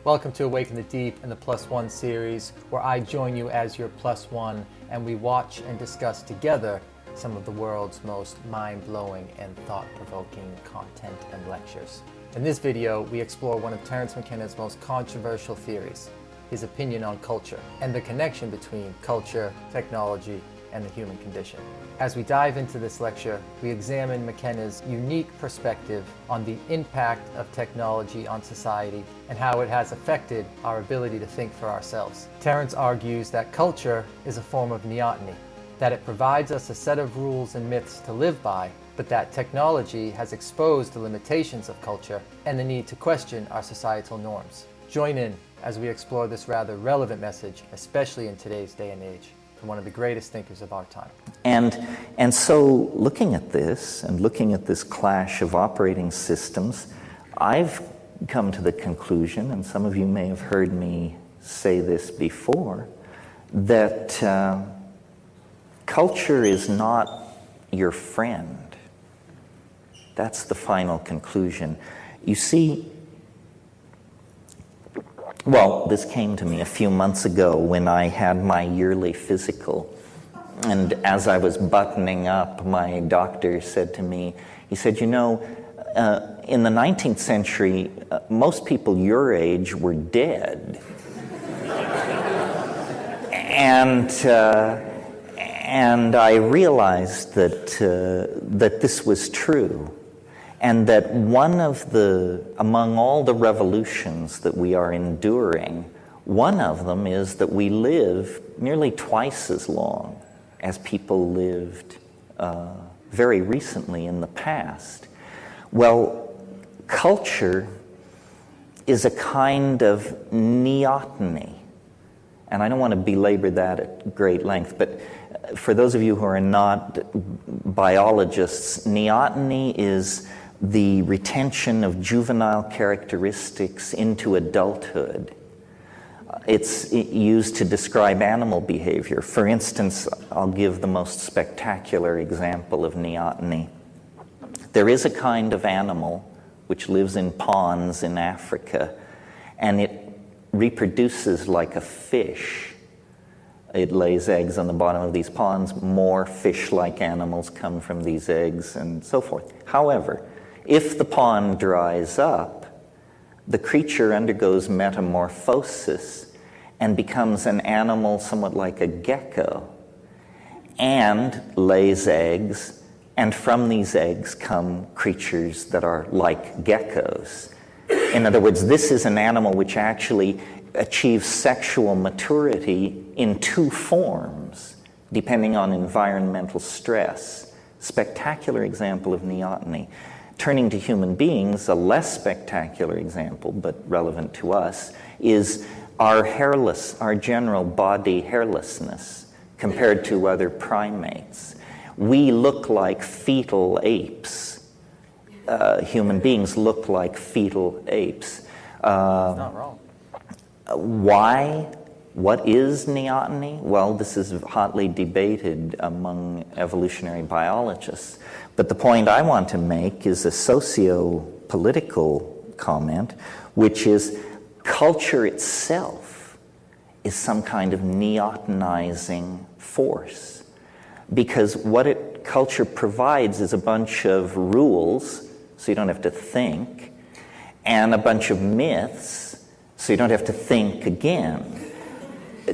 Welcome to Awaken the Deep in the Plus One series, where I join you as your plus one and we watch and discuss together some of the world's most mind-blowing and thought-provoking content and lectures. In this video, we explore one of Terence McKenna's most controversial theories, his opinion on culture, and the connection between culture, technology, and the human condition. As we dive into this lecture, we examine McKenna's unique perspective on the impact of technology on society and how it has affected our ability to think for ourselves. Terence argues that culture is a form of neoteny, that it provides us a set of rules and myths to live by, but that technology has exposed the limitations of culture and the need to question our societal norms. Join in as we explore this rather relevant message, especially in today's day and age, from one of the greatest thinkers of our time. And so looking at this and looking at this clash of operating systems, I've come to the conclusion, and some of you may have heard me say this before, that culture is not your friend. That's the final conclusion. You see, well, this came to me a few months ago when I had my yearly physical. And as I was buttoning up, my doctor said to me, he said, you know, in the 19th century, most people your age were dead. And I realized that this was true. And that among all the revolutions that we are enduring, one of them is that we live nearly twice as long as people lived very recently in the past. Well, culture is a kind of neoteny. And I don't want to belabor that at great length, but for those of you who are not biologists, neoteny is the retention of juvenile characteristics into adulthood. It's used to describe animal behavior. For instance, I'll give the most spectacular example of neoteny. There is a kind of animal which lives in ponds in Africa, and it reproduces like a fish. It lays eggs on the bottom of these ponds. More fish-like animals come from these eggs and so forth. However, if the pond dries up, the creature undergoes metamorphosis and becomes an animal somewhat like a gecko and lays eggs, and from these eggs come creatures that are like geckos. In other words, this is an animal which actually achieves sexual maturity in two forms, depending on environmental stress. Spectacular example of neoteny. Turning to human beings, a less spectacular example, but relevant to us, is our general body hairlessness compared to other primates. We look like fetal apes. Human beings look like fetal apes. It's not wrong. Why? What is neoteny? Well, this is hotly debated among evolutionary biologists. But the point I want to make is a socio-political comment, which is culture itself is some kind of neotenizing force. Because what culture provides is a bunch of rules, so you don't have to think, and a bunch of myths, so you don't have to think again.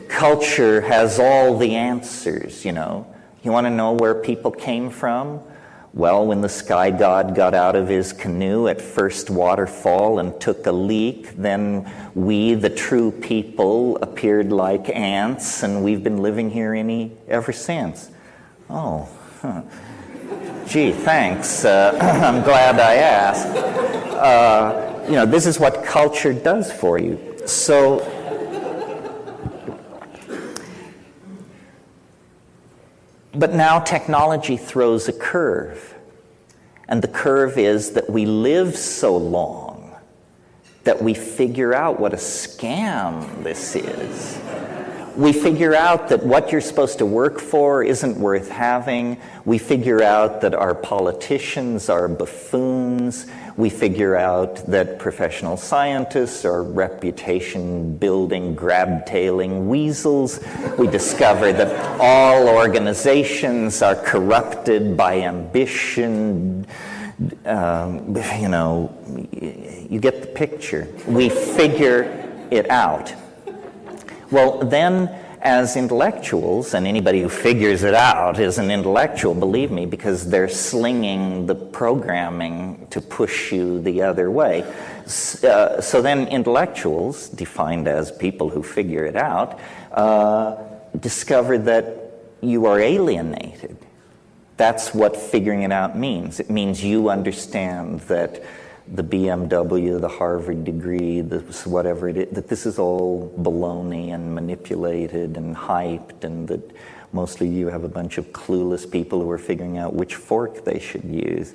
Culture has all the answers, you know. You want to know where people came from? Well, when the sky god got out of his canoe at first waterfall and took a leak, then we, the true people, appeared like ants, and we've been living here ever since. Oh, gee, thanks. I'm glad I asked. You know, this is what culture does for you. So, but now technology throws a curve. And the curve is that we live so long that we figure out what a scam this is. We figure out that what you're supposed to work for isn't worth having. We figure out that our politicians are buffoons. We figure out that professional scientists are reputation-building, grab-tailing weasels. We discover that all organizations are corrupted by ambition. You know, you get the picture. We figure it out. Well, then, as intellectuals, and anybody who figures it out is an intellectual, believe me, because they're slinging the programming to push you the other way. So then intellectuals, defined as people who figure it out, discover that you are alienated. That's what figuring it out means. It means you understand that the BMW, the Harvard degree, whatever it is, that this is all baloney and manipulated and hyped, and that mostly you have a bunch of clueless people who are figuring out which fork they should use.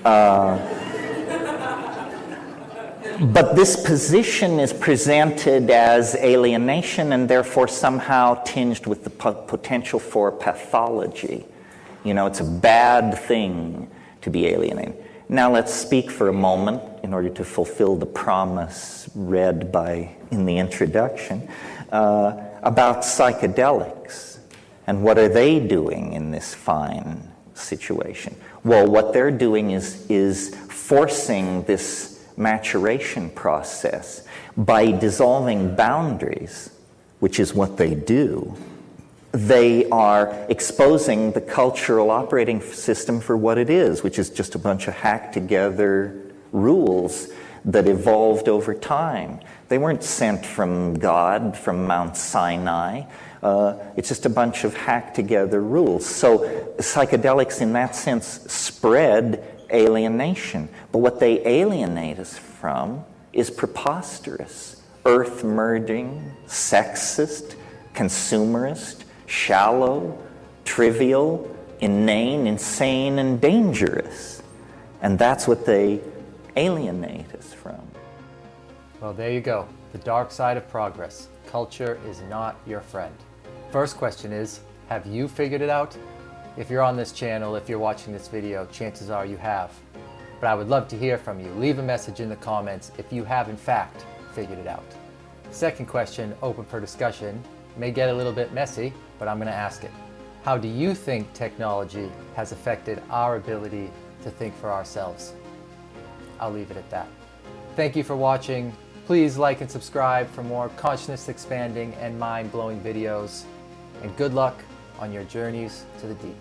But this position is presented as alienation and therefore somehow tinged with the potential for pathology. You know, it's a bad thing to be alienated. Now let's speak for a moment, in order to fulfill the promise read in the introduction, about psychedelics. And what are they doing in this fine situation? Well, what they're doing is forcing this maturation process by dissolving boundaries, which is what they do. They are exposing the cultural operating system for what it is, which is just a bunch of hacked together rules that evolved over time. They weren't sent from God, from Mount Sinai. It's just a bunch of hacked together rules. So psychedelics in that sense spread alienation. But what they alienate us from is preposterous, earth-merging, sexist, consumerist, shallow, trivial, inane, insane, and dangerous. And that's what they alienate us from. Well, there you go. The dark side of progress. Culture is not your friend. First question is, have you figured it out? If you're on this channel, if you're watching this video, chances are you have. But I would love to hear from you. Leave a message in the comments if you have in fact figured it out. Second question, open for discussion. May get a little bit messy, but I'm going to ask it. How do you think technology has affected our ability to think for ourselves? I'll leave it at that. Thank you for watching. Please like and subscribe for more consciousness expanding and mind blowing videos. And good luck on your journeys to the deep.